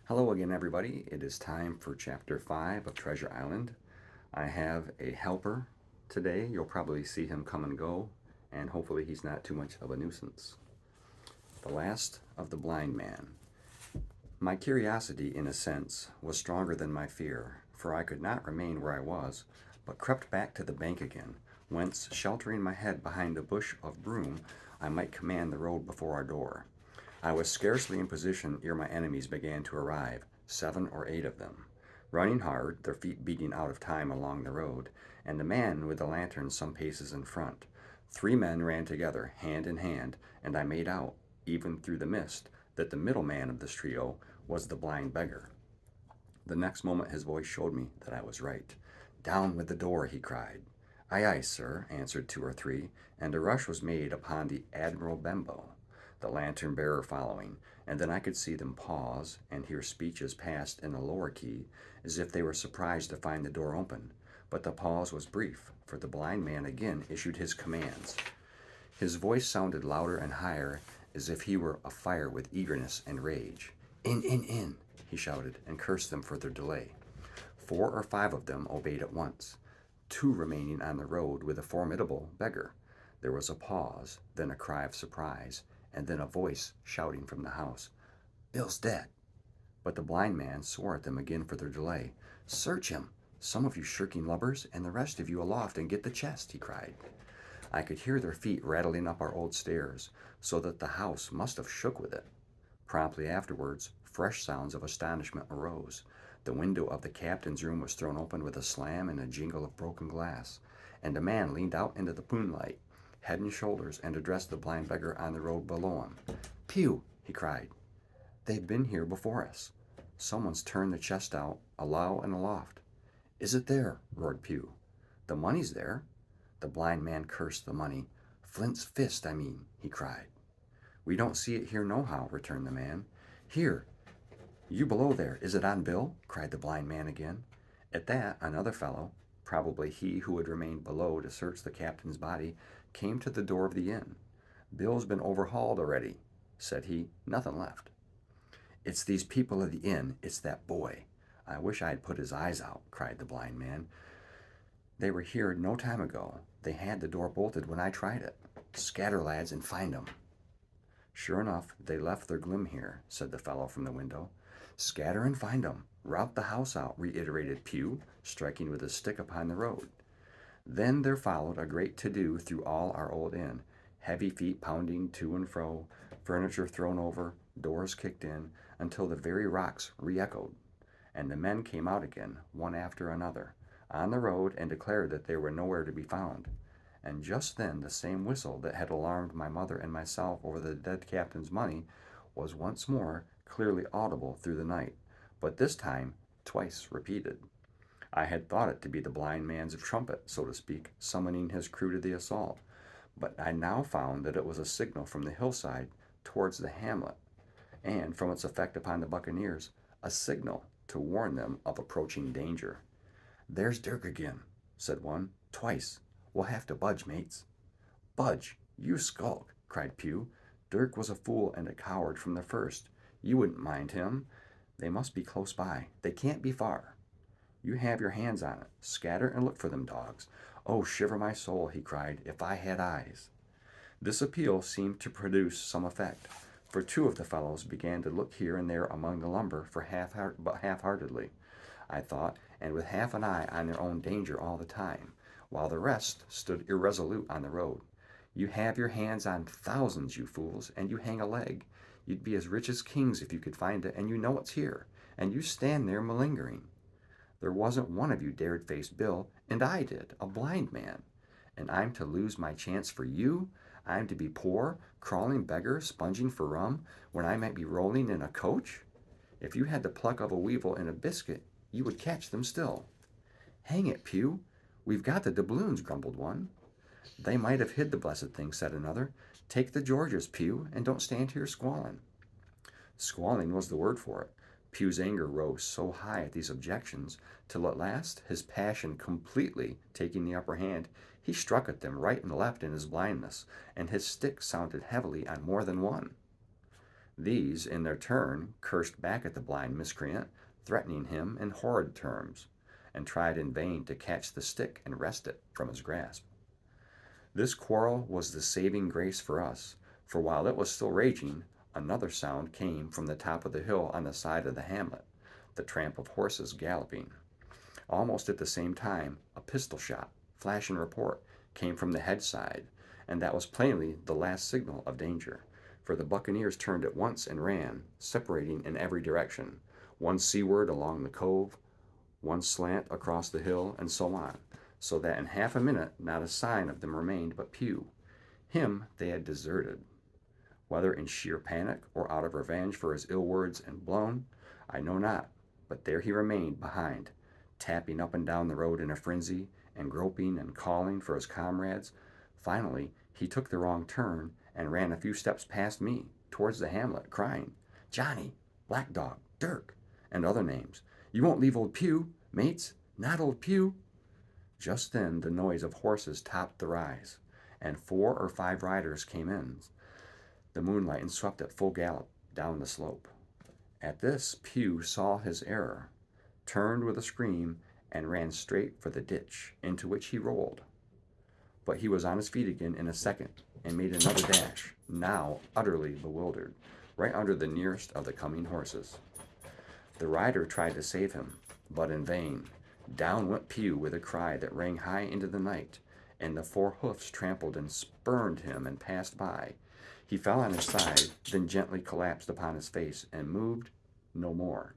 Hello again, everybody. It is time for Chapter 5 of Treasure Island. I have a helper today. You'll probably see him come and go, and hopefully he's not too much of a nuisance. The Last of the Blind Man. My curiosity, in a sense, was stronger than my fear, for I could not remain where I was, but crept back to the bank again, whence, sheltering my head behind a bush of broom, I might command the road before our door. I was scarcely in position ere my enemies began to arrive, 7 or 8 of them, running hard, their feet beating out of time along the road, and the man with the lantern some paces in front. 3 men ran together, hand in hand, and I made out, even through the mist, that the middle man of this trio was the blind beggar. The next moment his voice showed me that I was right. "Down with the door!" he cried. "Aye, aye, sir," answered 2 or 3, and a rush was made upon the Admiral Benbow, the lantern bearer following, and then I could see them pause and hear speeches passed in a lower key, as if they were surprised to find the door open. But the pause was brief, for the blind man again issued his commands. His voice sounded louder and higher, as if he were afire with eagerness and rage. In, he shouted, and cursed them for their delay. 4 or 5 of them obeyed at once, 2 remaining on the road with a formidable beggar. There was a pause, then a cry of surprise, and then a voice shouting from the house, "Bill's dead!" But the blind man swore at them again for their delay. "Search him, some of you shirking lubbers, and the rest of you aloft and get the chest," he cried. I could hear their feet rattling up our old stairs, so that the house must have shook with it. Promptly afterwards, fresh sounds of astonishment arose. The window of the captain's room was thrown open with a slam and a jingle of broken glass, and a man leaned out into the moonlight, head and shoulders, and addressed the blind beggar on the road below him. "Pew!" he cried. "They've been here before us. Someone's turned the chest out, alow and aloft." "Is it there?" roared Pew. "The money's there." The blind man cursed the money. "Flint's fist, I mean," he cried. "We don't see it here nohow," returned the man. "Here, you below there, is it on Bill?" cried the blind man again. At that, another fellow, probably he who had remained below to search the captain's body, came to the door of the inn. "Bill's been overhauled already," said he. "Nothing left." "It's these people of the inn. It's that boy. I wish I had put his eyes out," cried the blind man. "They were here no time ago. They had the door bolted when I tried it. Scatter, lads, and find 'em." "Sure enough, they left their glim here," said the fellow from the window. "Scatter and find 'em. Rout the house out," reiterated Pew, striking with his stick upon the road. Then there followed a great to-do through all our old inn, heavy feet pounding to and fro, furniture thrown over, doors kicked in, until the very rocks re-echoed, and the men came out again, one after another, on the road, and declared that they were nowhere to be found. And just then the same whistle that had alarmed my mother and myself over the dead captain's money was once more clearly audible through the night, but this time twice repeated. I had thought it to be the blind man's trumpet, so to speak, summoning his crew to the assault, but I now found that it was a signal from the hillside towards the hamlet, and, from its effect upon the buccaneers, a signal to warn them of approaching danger. "There's Dirk again," said one. "Twice. We'll have to budge, mates." "Budge! You skulk!" cried Pew. "Dirk was a fool and a coward from the first. You wouldn't mind him. They must be close by. They can't be far. You have your hands on it. Scatter and look for them, dogs. Oh, shiver my soul," he cried, "if I had eyes." This appeal seemed to produce some effect, for 2 of the fellows began to look here and there among the lumber for half-heartedly, I thought, and with half an eye on their own danger all the time, while the rest stood irresolute on the road. "You have your hands on thousands, you fools, and you hang a leg. You'd be as rich as kings if you could find it, and you know it's here, and you stand there malingering. There wasn't one of you dared face Bill, and I did, a blind man. And I'm to lose my chance for you? I'm to be poor, crawling beggar, sponging for rum, when I might be rolling in a coach? If you had the pluck of a weevil in a biscuit, you would catch them still." "Hang it, Pew, we've got the doubloons," grumbled one. "They might have hid the blessed thing," said another. "Take the Georges, Pew, and don't stand here squalling." Squalling was the word for it. Pew's anger rose so high at these objections, till at last, his passion completely taking the upper hand, he struck at them right and left in his blindness, and his stick sounded heavily on more than one. These, in their turn, cursed back at the blind miscreant, threatening him in horrid terms, and tried in vain to catch the stick and wrest it from his grasp. This quarrel was the saving grace for us, for while it was still raging, another sound came from the top of the hill on the side of the hamlet, the tramp of horses galloping. Almost at the same time, a pistol shot, flash and report, came from the head side, and that was plainly the last signal of danger, for the buccaneers turned at once and ran, separating in every direction, one seaward along the cove, one slant across the hill, and so on, so that in half a minute not a sign of them remained but Pew. Him they had deserted. Whether in sheer panic or out of revenge for his ill words and blown, I know not, but there he remained behind, tapping up and down the road in a frenzy, and groping and calling for his comrades. Finally, he took the wrong turn and ran a few steps past me, towards the hamlet, crying, "Johnny, Black Dog, Dirk," and other names. "You won't leave old Pew, mates? Not old Pew?" Just then the noise of horses topped the rise, and 4 or 5 riders came in the moonlight and swept at full gallop down the slope. At this, Pew saw his error, turned with a scream, and ran straight for the ditch, into which he rolled. But he was on his feet again in a second, and made another dash, now utterly bewildered, right under the nearest of the coming horses. The rider tried to save him, but in vain. Down went Pew with a cry that rang high into the night, and the 4 hoofs trampled and spurned him and passed by. He fell on his side, then gently collapsed upon his face, and moved no more.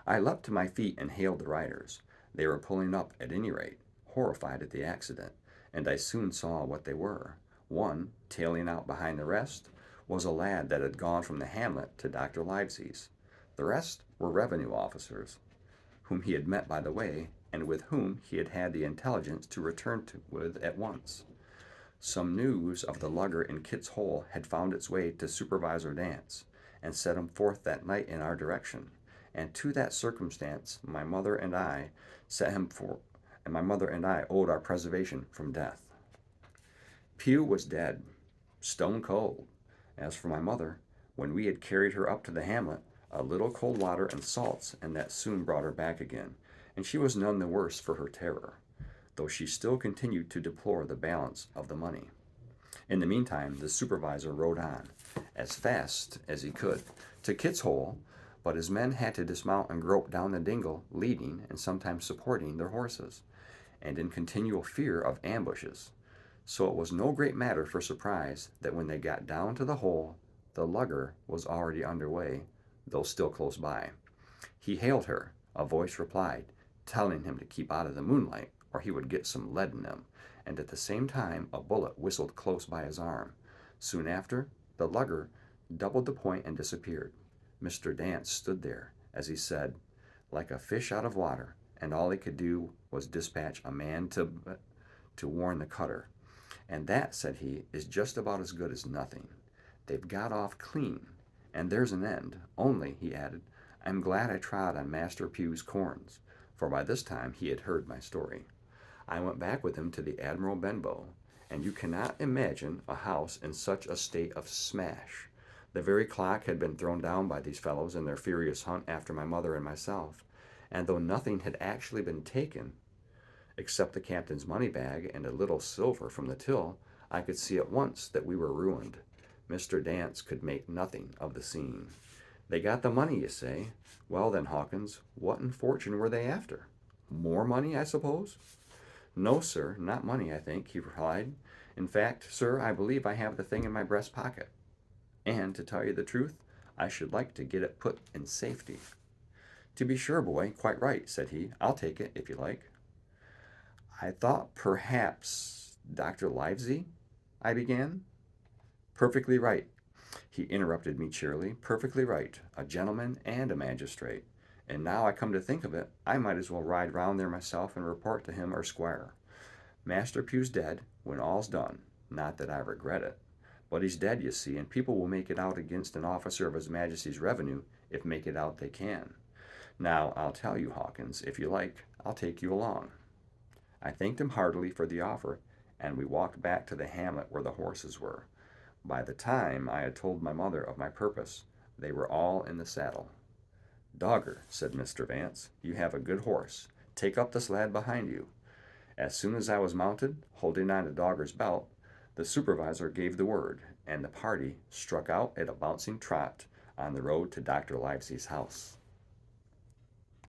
I leapt to my feet and hailed the riders. They were pulling up, at any rate, horrified at the accident, and I soon saw what they were. One, tailing out behind the rest, was a lad that had gone from the hamlet to Dr. Livesey's. The rest were revenue officers, whom he had met by the way, and with whom he had had the intelligence to return with at once. Some news of the lugger in Kit's Hole had found its way to Supervisor Dance, and set him forth that night in our direction, and to that circumstance my mother and I owed our preservation from death. Pew was dead, stone cold. As for my mother, when we had carried her up to the hamlet, a little cold water and salts, and that soon brought her back again, and she was none the worse for her terror, though she still continued to deplore the balance of the money. In the meantime, the supervisor rode on, as fast as he could, to Kit's Hole, but his men had to dismount and grope down the dingle, leading and sometimes supporting their horses, and in continual fear of ambushes. So it was no great matter for surprise that when they got down to the hole, the lugger was already under way, though still close by. He hailed her. A voice replied, telling him to keep out of the moonlight, or he would get some lead in them, and at the same time a bullet whistled close by his arm. Soon after, the lugger doubled the point and disappeared. Mr. Dance stood there, as he said, like a fish out of water, and all he could do was dispatch a man to warn the cutter. "And that," said he, "is just about as good as nothing. They've got off clean, and there's an end. Only," he added, "I'm glad I trod on Master Pew's corns," for by this time he had heard my story. I went back with him to the Admiral Benbow, and you cannot imagine a house in such a state of smash. The very clock had been thrown down by these fellows in their furious hunt after my mother and myself, and though nothing had actually been taken, except the captain's money bag and a little silver from the till, I could see at once that we were ruined. Mr. Dance could make nothing of the scene. "They got the money, you say? Well then, Hawkins, what in fortune were they after? More money, I suppose?" "No, sir, not money, I think," he replied. "In fact, sir, I believe I have the thing in my breast pocket. And, to tell you the truth, I should like to get it put in safety." "To be sure, boy, quite right," said he. "I'll take it, if you like." "I thought perhaps Dr. Livesey," I began. "Perfectly right," he interrupted me cheerily. "Perfectly right. A gentleman and a magistrate. And now I come to think of it, I might as well ride round there myself and report to him or squire. Master Pew's dead, when all's done. Not that I regret it. But he's dead, you see, and people will make it out against an officer of His Majesty's revenue, if make it out they can. Now, I'll tell you, Hawkins, if you like, I'll take you along." I thanked him heartily for the offer, and we walked back to the hamlet where the horses were. By the time I had told my mother of my purpose, they were all in the saddle. "Dogger," said Mr. Vance, "you have a good horse. Take up this lad behind you." As soon as I was mounted, holding on to Dogger's belt, the supervisor gave the word, and the party struck out at a bouncing trot on the road to Dr. Livesey's house.